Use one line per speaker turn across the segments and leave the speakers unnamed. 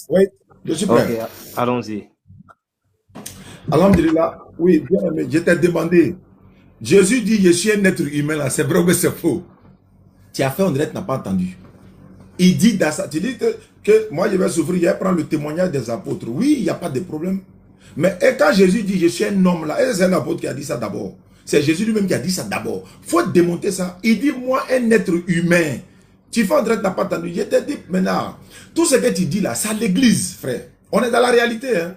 Oui, je suis prêt.
Ok, allons-y.
Alhamdulillah, oui, bien aimé, je t'ai demandé. Jésus dit, je suis un être humain là, c'est vrai ou c'est faux? Tu as fait, on dirait que tu n'as pas entendu. Il dit dans ça, tu dis que moi je vais souffrir, je vais prendre le témoignage des apôtres. Oui, il n'y a pas de problème. Mais et quand Jésus dit, je suis un homme là, et c'est un apôtre qui a dit ça d'abord. C'est Jésus lui-même qui a dit ça d'abord. Il faut démonter ça. Il dit, moi, un être humain. Tu fais, on dirait que tu n'as pas entendu. Je te dis maintenant, tout ce que tu dis là, c'est l'église, frère. On est dans la réalité, hein.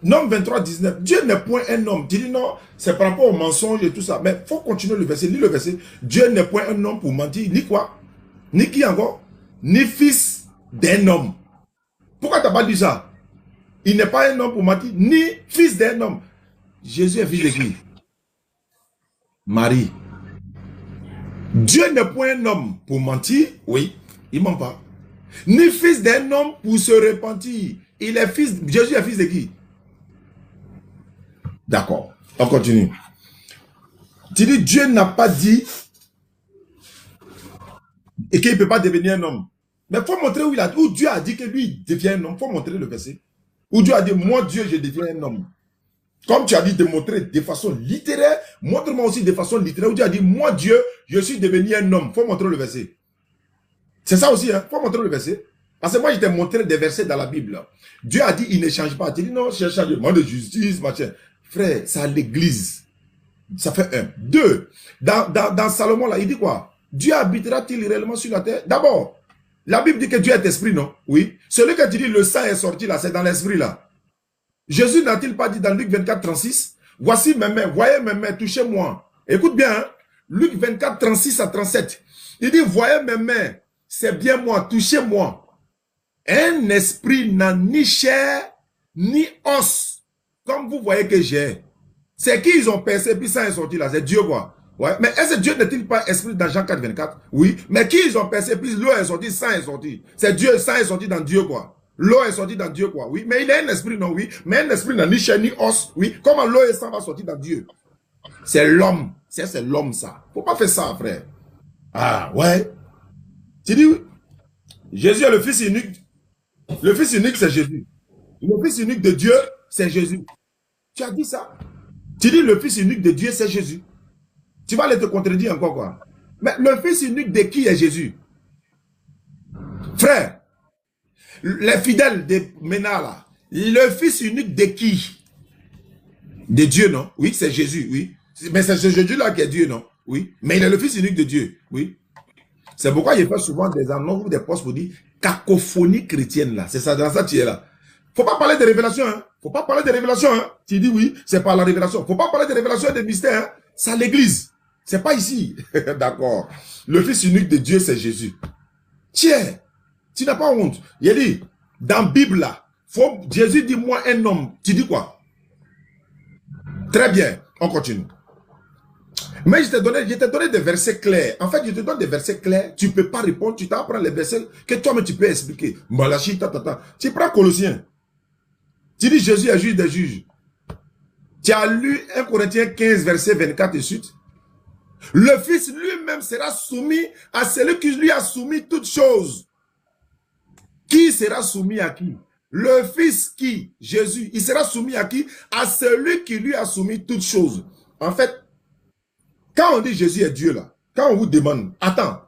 Nom 23, 19. Dieu n'est point un homme. Tu dis non, c'est par rapport au mensonge et tout ça. Mais il faut continuer le verset. Lis le verset. Dieu n'est point un homme pour mentir. Ni quoi? Ni qui encore? Ni fils d'un homme. Pourquoi tu n'as pas dit ça? Il n'est pas un homme pour mentir, ni fils d'un homme. Jésus est fils de qui? Marie. Dieu n'est point un homme pour mentir. Oui, il ne ment pas. Ni fils d'un homme pour se repentir. Il est fils. Jésus est fils de qui? D'accord, on continue. Tu dis, Dieu n'a pas dit et qu'il ne peut pas devenir un homme. Mais il faut montrer où Dieu a dit que lui devient un homme. Il faut montrer le verset. Où Dieu a dit, moi Dieu, je deviens un homme. Comme tu as dit de montrer de façon littéraire, montre-moi aussi de façon littéraire. Où Dieu a dit, moi Dieu, je suis devenu un homme. Il faut montrer le verset. C'est ça aussi, hein. Il faut montrer le verset. Parce que moi, je t'ai montré des versets dans la Bible. Dieu a dit, il ne change pas. Tu dis, non, je change de justice, machin. Frère, c'est à l'église. Ça fait un. Deux, dans Salomon, là, il dit quoi? Dieu habitera-t-il réellement sur la terre? D'abord, la Bible dit que Dieu est esprit, non? Oui. Celui que tu dis, le sang est sorti, là, c'est dans l'esprit, là. Jésus n'a-t-il pas dit dans Luc 24, 36, voici mes mains, voyez mes mains, touchez-moi. Écoute bien, hein? Luc 24, 36 à 37. Il dit, voyez mes mains, c'est bien moi, touchez-moi. Un esprit n'a ni chair, ni os. Comme vous voyez que j'ai. C'est qui ils ont percé, puis ça est sorti là, c'est Dieu quoi. Ouais. Mais est-ce que Dieu n'est-il pas esprit dans Jean 4, 24? Oui. Mais qui ils ont percé, puis l'eau est sortie, sang est sorti. C'est Dieu, sang est sorti dans Dieu quoi. L'eau est sortie dans Dieu quoi. Oui. Mais il est un esprit, non, oui. Mais un esprit n'a ni chair, ni os. Oui. Comment l'eau et sang va sortir dans Dieu? C'est l'homme. C'est l'homme ça. Faut pas faire ça, frère. Ah, ouais. Tu dis oui. Jésus est le fils unique. Le fils unique, c'est Jésus. Le fils unique de Dieu, c'est Jésus. Tu as dit ça? Tu dis le fils unique de Dieu, c'est Jésus. Tu vas aller te contredire encore quoi? Mais le fils unique de qui est Jésus? Frère, les fidèles de Ménard là, le fils unique de qui? De Dieu, non? Oui, c'est Jésus, oui. Mais c'est ce Jésus là qui est Dieu, non? Oui. Mais il est le fils unique de Dieu, oui. C'est pourquoi il fait souvent des annonces ou des postes pour dire cacophonie chrétienne là. C'est ça, dans ça tu es là. Faut pas parler de révélation, hein. Faut pas parler de révélation, hein. Tu dis oui, c'est par la révélation. Faut pas parler de révélation et de mystère, hein. C'est à l'église. C'est pas ici. D'accord. Le fils unique de Dieu, c'est Jésus. Tiens, tu n'as pas honte. Il dit, dans la Bible là, Jésus dit moi un homme. Tu dis quoi? Très bien, on continue. Mais je t'ai donné des versets clairs. En fait, je te donne des versets clairs. Tu ne peux pas répondre. Tu t'apprends les versets que toi-même tu peux expliquer. Malachi, Tu prends Colossiens. Tu dis Jésus est juge des juges. Tu as lu 1 Corinthiens 15, verset 24 et suite. Le Fils lui-même sera soumis à celui qui lui a soumis toutes choses. Qui sera soumis à qui? Le Fils qui? Jésus. Il sera soumis à qui? À celui qui lui a soumis toutes choses. En fait, quand on dit Jésus est Dieu là, quand on vous demande, attends,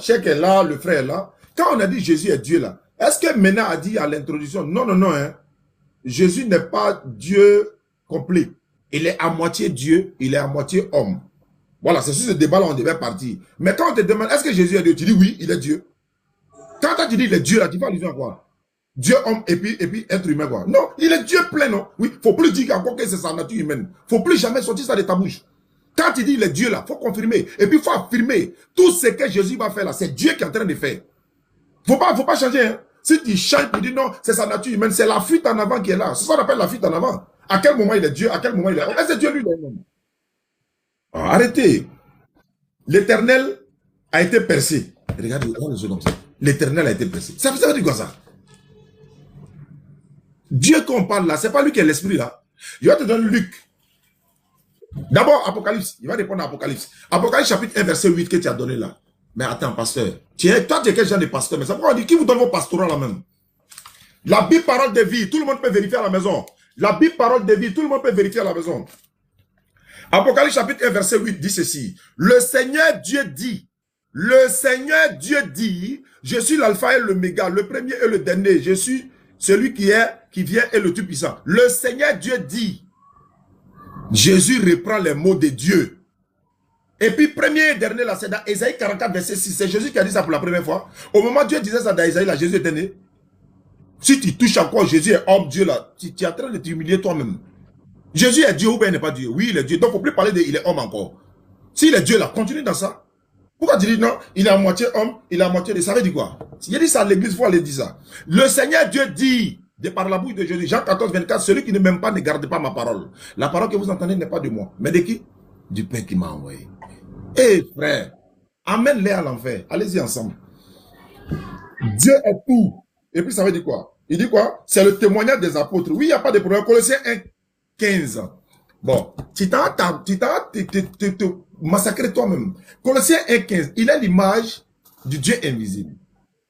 Cheikh est là, le frère est là, quand on a dit Jésus est Dieu là, est-ce que Mena a dit à l'introduction, non, hein, Jésus n'est pas Dieu complet. Il est à moitié Dieu, il est à moitié homme. Voilà, c'est sur ce débat-là on devait partir. Mais quand on te demande, est-ce que Jésus est Dieu? Tu dis oui, il est Dieu. Quand tu dis il est Dieu là, tu fais allusion à quoi? Dieu, homme, et puis être humain quoi. Non, il est Dieu plein, non? Oui, faut plus dire encore que c'est sa nature humaine. Faut plus jamais sortir ça de ta bouche. Quand tu dis il est Dieu là, faut confirmer. Et puis il faut affirmer. Tout ce que Jésus va faire là, c'est Dieu qui est en train de faire. Faut pas changer, hein. Si tu changes pour dire non, c'est sa nature humaine, c'est la fuite en avant qui est là. C'est ça qu'on appelle la fuite en avant. À quel moment il est Dieu, à quel moment il est homme? Est-ce que Dieu lui est homme? Arrêtez. L'éternel a été percé. Regardez les yeux comme ça. L'éternel a été percé. Ça veut dire quoi ça? Dieu qu'on parle là, c'est pas lui qui est l'esprit là. Je vais te donner Luc. D'abord, Apocalypse. Il va répondre à Apocalypse. Apocalypse chapitre 1, verset 8 que tu as donné là. Mais attends, pasteur. Toi, tu es quel genre de pasteur? Mais ça pourquoi on dit, qui vous donne vos pastorats là même? La Bible parole de vie, tout le monde peut vérifier à la maison. La Bible parole de vie, tout le monde peut vérifier à la maison. Apocalypse chapitre 1 verset 8 dit ceci. Le Seigneur Dieu dit, je suis l'alpha et l'oméga, le premier et le dernier, je suis celui qui est, qui vient et le Tout-Puissant. Le Seigneur Dieu dit. Jésus reprend les mots de Dieu. Et puis, premier et dernier, là, c'est dans Ésaïe 44, verset 6. C'est Jésus qui a dit ça pour la première fois. Au moment où Dieu disait ça dans Ésaïe, là, Jésus était né. Si tu touches encore Jésus est homme, Dieu, là, tu es en train de t'humilier toi-même. Jésus est Dieu ou bien il n'est pas Dieu? Oui, il est Dieu. Donc, il ne faut plus parler de il est homme encore. S'il est Dieu, là, continue dans ça. Pourquoi tu dis non, il est à moitié homme, il est à moitié Dieu? Ça veut dire quoi? Il a dit ça à l'église, il faut aller dire ça. Le Seigneur Dieu dit, de par la bouche de Jésus, Jean 14, 24, celui qui ne m'aime pas ne garde pas ma parole. La parole que vous entendez n'est pas de moi, mais de qui? Du Père qui m'a envoyé. Eh frère, amène-les à l'enfer. Allez-y ensemble. Dieu est tout. Et puis ça veut dire quoi? Il dit quoi? C'est le témoignage des apôtres. Oui, il n'y a pas de problème. Colossiens 1, 15. Bon, tu t'as massacré toi-même. Colossiens 1, 15, il est l'image du Dieu invisible.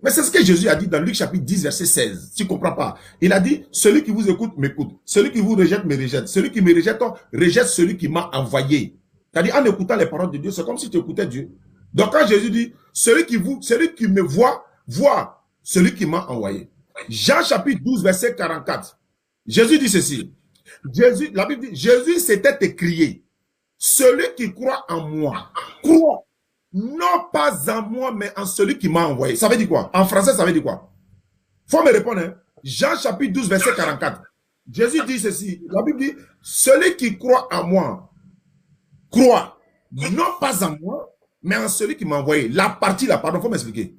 Mais c'est ce que Jésus a dit dans Luc chapitre 10, verset 16. Tu ne comprends pas. Il a dit, celui qui vous écoute, m'écoute. Celui qui vous rejette, me rejette. Celui qui me rejette, rejette celui qui m'a envoyé. C'est-à-dire, en écoutant les paroles de Dieu, c'est comme si tu écoutais Dieu. Donc, quand Jésus dit, celui qui me voit, voit celui qui m'a envoyé. Jean chapitre 12, verset 44. Jésus dit ceci. La Bible dit, Jésus s'était écrié, celui qui croit en moi, croit. Non pas en moi, mais en celui qui m'a envoyé. Ça veut dire quoi? En français, ça veut dire quoi? Faut me répondre. Hein? Jean chapitre 12, verset 44. Jésus dit ceci. La Bible dit, celui qui croit en moi, croit. Non pas en moi, mais en celui qui m'a envoyé. La partie là, pardon, faut m'expliquer.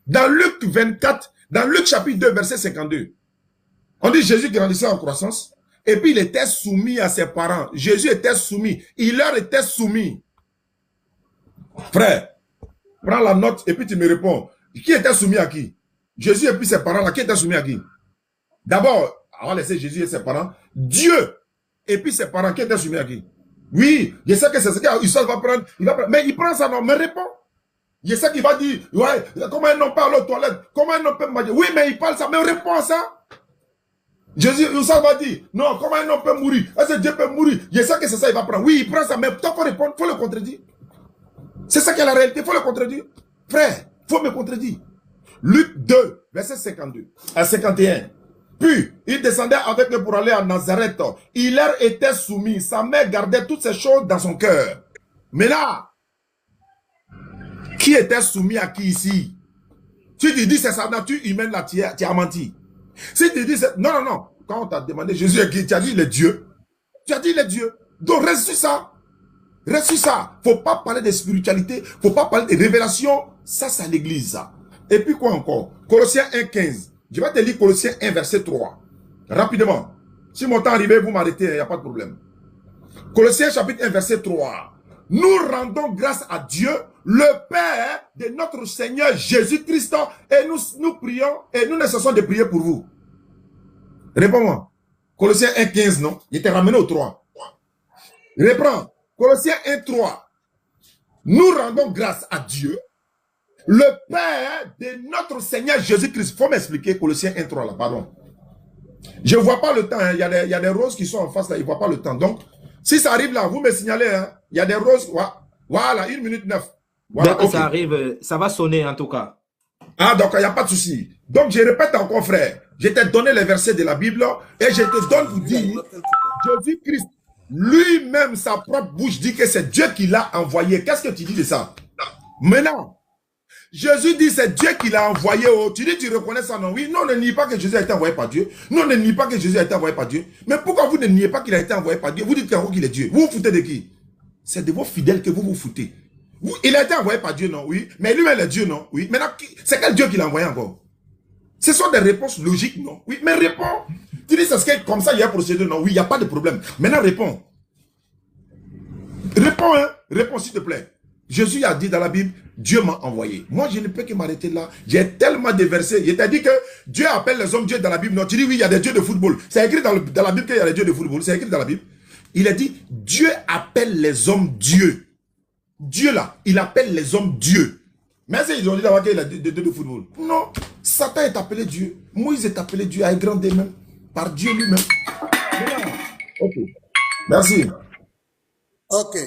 Dans Luc 24, dans Luc chapitre 2, verset 52, on dit Jésus grandissait en croissance. Et puis il était soumis à ses parents. Jésus était soumis. Il leur était soumis. Frère, prends la note et puis tu me réponds. Qui était soumis à qui? Jésus et puis ses parents là, qui était soumis à qui? D'abord, on va laisser Jésus et ses parents. Dieu et puis ses parents, qui était soumis à qui? Oui, je sais que c'est ce qu'il va prendre. Mais il prend ça, non, mais réponds. Je sais qu'il va dire, ouais, comment un homme parle aux toilettes? Comment un homme peut me dire? Oui, mais il parle ça, mais réponds à ça. Jésus, Youssef va dire, non, comment un homme peut mourir? Est-ce que Dieu peut mourir? Je sais que c'est ça, il va prendre. Oui, il prend ça, mais tant qu'on répond, il faut le contredire. C'est ça qui est la réalité, il faut le contredire. Frère, il faut me contredire. Luc 2, verset 52 à 51. Puis, il descendait avec eux pour aller à Nazareth. Il leur était soumis. Sa mère gardait toutes ces choses dans son cœur. Mais là, qui était soumis à qui ici? Si tu dis c'est sa nature humaine, là, tu as menti. Si tu dis, non, non, non. Quand on t'a demandé Jésus est qui, tu as dit il est Dieu. Tu as dit il est Dieu. Donc reste sur ça. Reste sur ça. Faut pas parler de spiritualité. Faut pas parler de révélation. Ça, c'est l'église, ça. Et puis quoi encore? Colossiens 1, 15. Je vais te lire Colossiens 1, verset 3. Rapidement. Si mon temps arrive, vous m'arrêtez, il n'y a pas de problème. Colossiens chapitre 1, verset 3. Nous rendons grâce à Dieu, le Père de notre Seigneur Jésus-Christ, et nous prions, et nous ne cessons de prier pour vous. Réponds-moi. Colossiens 1, 15, non? Il était ramené au 3. Reprends. Colossiens 1, 3. Nous rendons grâce à Dieu, le Père de notre Seigneur Jésus-Christ. Il faut m'expliquer Colossiens 1, 3, là, pardon. Je ne vois pas le temps, hein. Il y a des roses qui sont en face, là, ils ne voient pas le temps. Donc, si ça arrive là, vous me signalez, hein. Il y a des roses, voilà, 1 minute 9. Voilà,
dès que ça arrive, ça va sonner en tout cas.
Ah, donc il n'y a pas de souci. Donc je répète encore, frère, je t'ai donné les versets de la Bible et je te donne pour dire, Jésus-Christ, lui-même, sa propre bouche dit que c'est Dieu qui l'a envoyé. Qu'est-ce que tu dis de ça? Maintenant, Jésus dit c'est Dieu qui l'a envoyé. Oh. Tu dis tu reconnais ça, non? Oui, non, ne nie pas que Jésus a été envoyé par Dieu. Non, ne nie pas que Jésus a été envoyé par Dieu. Mais pourquoi vous ne niez pas qu'il a été envoyé par Dieu? Vous dites qu'il est Dieu. Vous vous foutez de qui? C'est de vos fidèles que vous vous foutez. Il a été envoyé par Dieu, non? Oui. Mais lui-même est Dieu, non? Oui. Maintenant, c'est quel Dieu qui l'a envoyé encore? Ce sont des réponses logiques, non? Oui, mais réponds. Tu dis c'est comme ça il y a un procédure, non? Oui, il n'y a pas de problème. Maintenant, réponds. Réponds, hein? Réponds, s'il te plaît. Jésus a dit dans la Bible, Dieu m'a envoyé. Moi, je ne peux que m'arrêter là. J'ai tellement de versets. Je t'ai dit que Dieu appelle les hommes Dieu dans la Bible. Non, tu dis oui, il y a des dieux de football. C'est écrit dans la Bible qu'il y a des dieux de football. C'est écrit dans la Bible. Il a dit, Dieu appelle les hommes Dieu. Dieu là, il appelle les hommes Dieu. Mais ils ont dit d'abord qu'il a des dieux de football. Non, Satan est appelé Dieu. Moïse est appelé Dieu, à grand D même, par Dieu lui-même. Ok. Merci.
Ok.